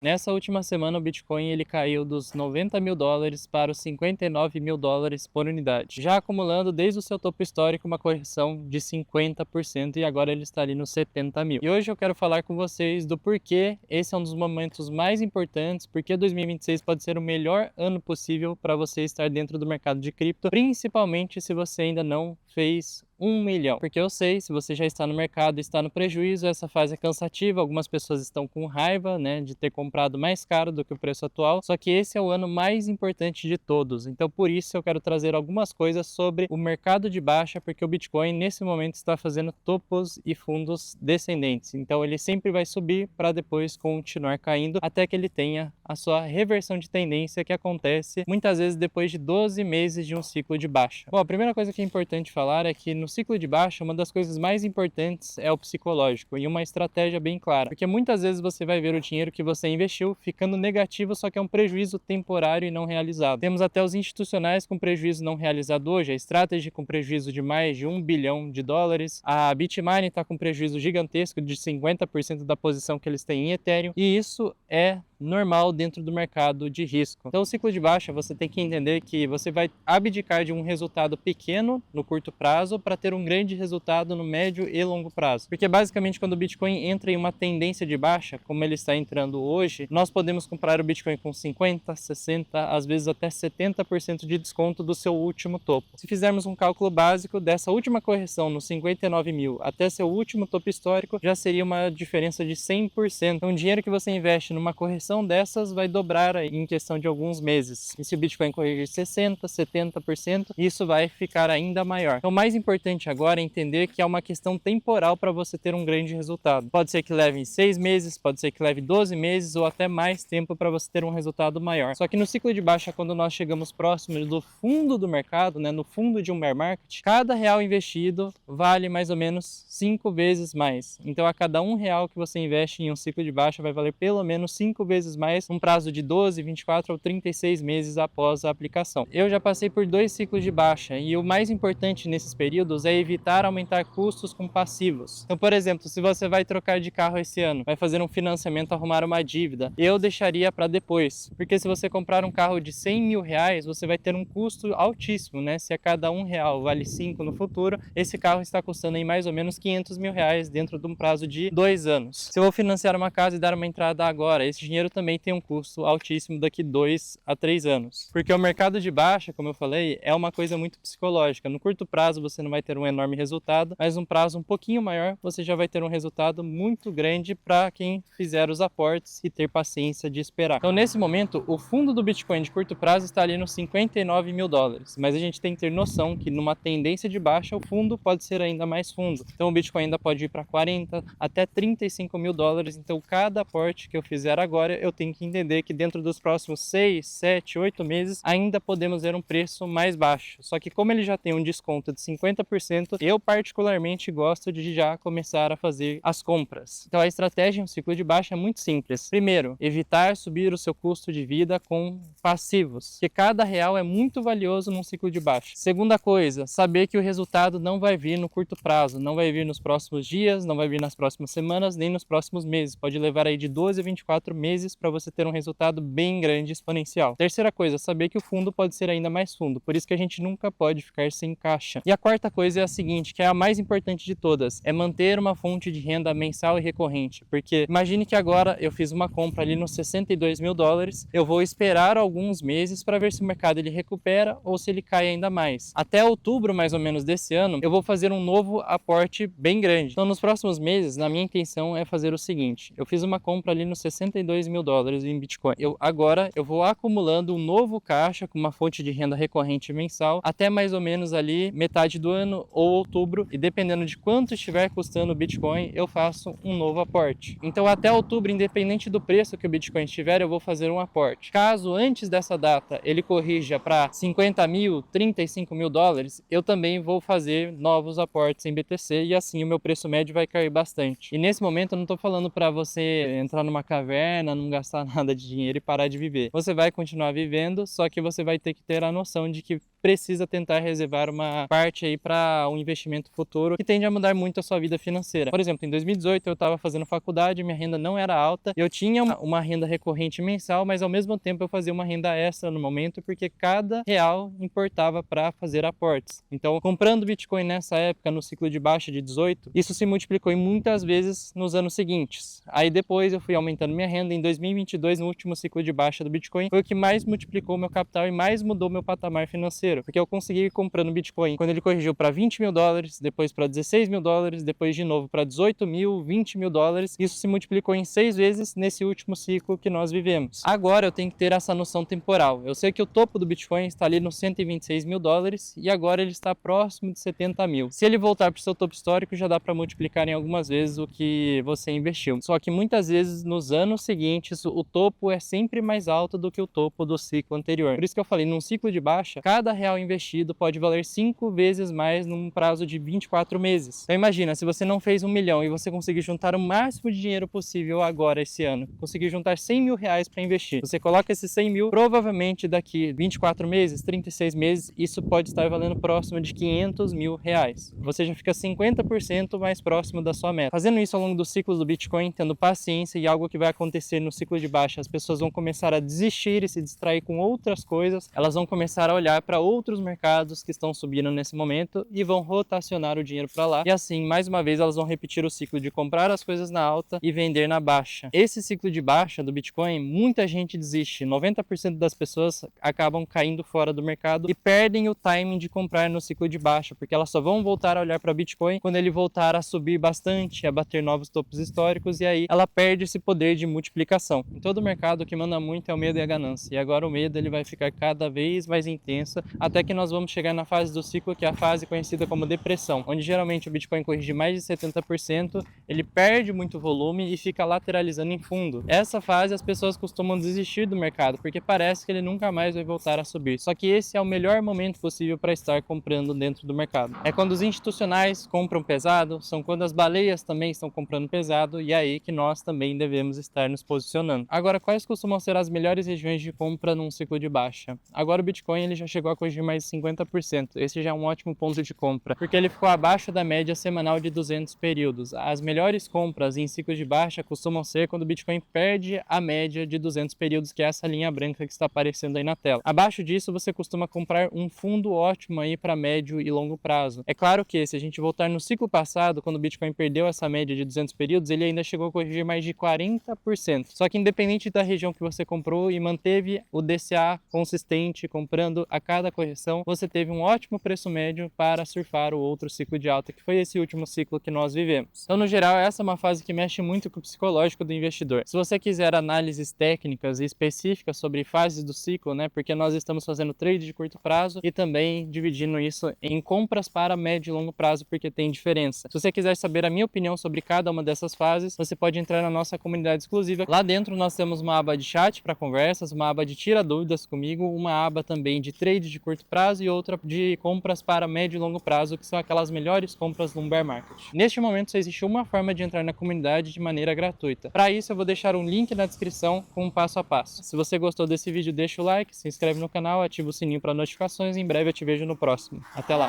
Nessa última semana, o Bitcoin ele caiu dos US$ 90.000 para os US$ 59.000 por unidade, já acumulando desde o seu topo histórico uma correção de 50% e agora ele está ali nos 70 mil. E hoje eu quero falar com vocês do porquê esse é um dos momentos mais importantes, porque 2026 pode ser o melhor ano possível para você estar dentro do mercado de cripto, principalmente se você ainda não fez 1 milhão. Porque eu sei, se você já está no mercado e está no prejuízo, essa fase é cansativa, algumas pessoas estão com raiva, né, de ter comprado mais caro do que o preço atual, só que esse é o ano mais importante de todos, então por isso eu quero trazer algumas coisas sobre o mercado de baixa, porque o Bitcoin nesse momento está fazendo topos e fundos descendentes, então ele sempre vai subir para depois continuar caindo, até que ele tenha a sua reversão de tendência, que acontece muitas vezes depois de 12 meses de um ciclo de baixa. Bom, a primeira coisa que é importante falar é que no ciclo de baixa, uma das coisas mais importantes é o psicológico e uma estratégia bem clara, porque muitas vezes você vai ver o dinheiro que você investiu ficando negativo, só que é um prejuízo temporário e não realizado. Temos até os institucionais com prejuízo não realizado hoje, a Strategy com prejuízo de mais de US$ 1 bilhão, a Bitmain está com prejuízo gigantesco de 50% da posição que eles têm em Ethereum, e isso é normal dentro do mercado de risco. Então o ciclo de baixa você tem que entender que você vai abdicar de um resultado pequeno no curto prazo para ter um grande resultado no médio e longo prazo. Porque basicamente quando o Bitcoin entra em uma tendência de baixa, como ele está entrando hoje, nós podemos comprar o Bitcoin com 50, 60, às vezes até 70% de desconto do seu último topo. Se fizermos um cálculo básico dessa última correção nos 59 mil até seu último topo histórico, já seria uma diferença de 100%. Então o dinheiro que você investe numa correção dessas vai dobrar em questão de alguns meses. E se o Bitcoin corrigir 60%, 70%, isso vai ficar ainda maior. Então o mais importante agora é entender que é uma questão temporal para você ter um grande resultado. Pode ser que leve 6 meses, pode ser que leve 12 meses ou até mais tempo para você ter um resultado maior. Só que no ciclo de baixa, quando nós chegamos próximo do fundo do mercado, né, no fundo de um bear market, cada real investido vale mais ou menos 5 vezes mais. Então a cada R$ 1 que você investe em um ciclo de baixa vai valer pelo menos 5 vezes mais um prazo de 12, 24 ou 36 meses após a aplicação. Eu já passei por 2 ciclos de baixa e o mais importante nesses períodos é evitar aumentar custos com passivos. Então, por exemplo, se você vai trocar de carro esse ano, vai fazer um financiamento, arrumar uma dívida, eu deixaria para depois, porque se você comprar um carro de R$ 100.000, você vai ter um custo altíssimo, né? Se a cada R$ 1 vale 5 no futuro, esse carro está custando aí mais ou menos R$ 500.000 dentro de um prazo de 2 anos. Se eu vou financiar uma casa e dar uma entrada agora, esse dinheiro também tem um custo altíssimo daqui 2 a 3 anos. Porque o mercado de baixa, como eu falei, é uma coisa muito psicológica. No curto prazo você não vai ter um enorme resultado, mas um prazo um pouquinho maior você já vai ter um resultado muito grande para quem fizer os aportes e ter paciência de esperar. Então nesse momento, o fundo do Bitcoin de curto prazo está ali nos US$ 59.000, mas a gente tem que ter noção que numa tendência de baixa o fundo pode ser ainda mais fundo. Então o Bitcoin ainda pode ir para 40 até US$ 35.000, então cada aporte que eu fizer agora eu tenho que entender que dentro dos próximos 6, 7, 8 meses ainda podemos ver um preço mais baixo. Só que como ele já tem um desconto de 50%, eu particularmente gosto de já começar a fazer as compras. Então a estratégia em um ciclo de baixa é muito simples. Primeiro, evitar subir o seu custo de vida com passivos, porque cada real é muito valioso num ciclo de baixa. Segunda coisa, saber que o resultado não vai vir no curto prazo, não vai vir nos próximos dias, não vai vir nas próximas semanas, nem nos próximos meses. Pode levar aí de 12 a 24 meses para você ter um resultado bem grande, exponencial. Terceira coisa, saber que o fundo pode ser ainda mais fundo, por isso que a gente nunca pode ficar sem caixa. E a quarta coisa é a seguinte, que é a mais importante de todas, é manter uma fonte de renda mensal e recorrente, porque imagine que agora eu fiz uma compra ali nos US$ 62.000, eu vou esperar alguns meses para ver se o mercado ele recupera ou se ele cai ainda mais. Até outubro, mais ou menos, desse ano, eu vou fazer um novo aporte bem grande. Então, nos próximos meses, na minha intenção é fazer o seguinte, eu fiz uma compra ali nos US$ 62.000 em Bitcoin. Agora eu vou acumulando um novo caixa com uma fonte de renda recorrente mensal até mais ou menos ali metade do ano ou outubro, e dependendo de quanto estiver custando o Bitcoin, eu faço um novo aporte. Então até outubro, independente do preço que o Bitcoin estiver, eu vou fazer um aporte. Caso antes dessa data ele corrija para 50 mil, 35 mil dólares, eu também vou fazer novos aportes em BTC e assim o meu preço médio vai cair bastante. E nesse momento eu não estou falando para você entrar numa caverna, não gastar nada de dinheiro e parar de viver. Você vai continuar vivendo, só que você vai ter que ter a noção de que precisa tentar reservar uma parte aí para um investimento futuro que tende a mudar muito a sua vida financeira. Por exemplo, em 2018 eu estava fazendo faculdade, minha renda não era alta, eu tinha uma renda recorrente mensal, mas ao mesmo tempo eu fazia uma renda extra no momento, porque cada real importava para fazer aportes. Então, comprando Bitcoin nessa época, no ciclo de baixa de 18, isso se multiplicou em muitas vezes nos anos seguintes. Aí depois eu fui aumentando minha renda. Em 2022, no último ciclo de baixa do Bitcoin, foi o que mais multiplicou meu capital e mais mudou meu patamar financeiro, porque eu consegui ir comprando Bitcoin quando ele corrigiu para 20 mil dólares, depois para 16 mil dólares, depois de novo para 18 mil, 20 mil dólares. Isso se multiplicou em 6 vezes nesse último ciclo que nós vivemos. Agora eu tenho que ter essa noção temporal. Eu sei que o topo do Bitcoin está ali nos 126 mil dólares e agora ele está próximo de 70 mil. Se ele voltar para o seu topo histórico, já dá para multiplicar em algumas vezes o que você investiu. Só que muitas vezes nos anos seguintes o topo é sempre mais alto do que o topo do ciclo anterior. Por isso que eu falei, num ciclo de baixa, cada real investido pode valer 5 vezes mais num prazo de 24 meses. Então imagina, se você não fez 1 milhão e você conseguir juntar o máximo de dinheiro possível agora esse ano, conseguir juntar 100 mil reais para investir, você coloca esses 100 mil, provavelmente daqui 24 meses, 36 meses, isso pode estar valendo próximo de 500 mil reais. Você já fica 50% mais próximo da sua meta. Fazendo isso ao longo dos ciclos do Bitcoin, tendo paciência, e algo que vai acontecer no ciclo de baixa, as pessoas vão começar a desistir e se distrair com outras coisas, elas vão começar a olhar para outros mercados que estão subindo nesse momento e vão rotacionar o dinheiro para lá, e assim, mais uma vez, elas vão repetir o ciclo de comprar as coisas na alta e vender na baixa. Esse ciclo de baixa do Bitcoin, muita gente desiste, 90% das pessoas acabam caindo fora do mercado e perdem o timing de comprar no ciclo de baixa, porque elas só vão voltar a olhar para Bitcoin quando ele voltar a subir bastante, a bater novos topos históricos, e aí ela perde esse poder de multiplicação. Em todo mercado o que manda muito é o medo e a ganância, e agora o medo ele vai ficar cada vez mais intenso, até que nós vamos chegar na fase do ciclo, que é a fase conhecida como depressão, onde geralmente o Bitcoin corrige mais de 70%, ele perde muito volume e fica lateralizando em fundo. Essa fase as pessoas costumam desistir do mercado, porque parece que ele nunca mais vai voltar a subir. Só que esse é o melhor momento possível para estar comprando dentro do mercado. É quando os institucionais compram pesado, são quando as baleias também estão comprando pesado, e é aí que nós também devemos estar nos posicionando. Agora, quais costumam ser as melhores regiões de compra num ciclo de baixa? Agora o Bitcoin ele já chegou a corrigir mais de 50%. Esse já é um ótimo ponto de compra, porque ele ficou abaixo da média semanal de 200 períodos. As melhores compras em ciclos de baixa costumam ser quando o Bitcoin perde a média de 200 períodos, que é essa linha branca que está aparecendo aí na tela. Abaixo disso, você costuma comprar um fundo ótimo aí para médio e longo prazo. É claro que se a gente voltar no ciclo passado, quando o Bitcoin perdeu essa média de 200 períodos, ele ainda chegou a corrigir mais de 40%. Só que independente da região que você comprou e manteve o DCA consistente, comprando a cada correção, você teve um ótimo preço médio para surfar o outro ciclo de alta, que foi esse último ciclo que nós vivemos. Então, no geral, essa é uma fase que mexe muito com o psicológico do investidor. Se você quiser análises técnicas e específicas sobre fases do ciclo, né, porque nós estamos fazendo trade de curto prazo e também dividindo isso em compras para médio e longo prazo, porque tem diferença. Se você quiser saber a minha opinião sobre cada uma dessas fases, você pode entrar na nossa comunidade exclusiva. Lá dentro nós temos uma aba de chat para conversas, uma aba de tira dúvidas comigo, uma aba também de trade de curto prazo e outra de compras para médio e longo prazo, que são aquelas melhores compras no bear market. Neste momento só existe uma forma de entrar na comunidade de maneira gratuita. Para isso eu vou deixar um link na descrição com um passo a passo. Se você gostou desse vídeo, deixa o like, se inscreve no canal, ativa o sininho para notificações e em breve eu te vejo no próximo. Até lá!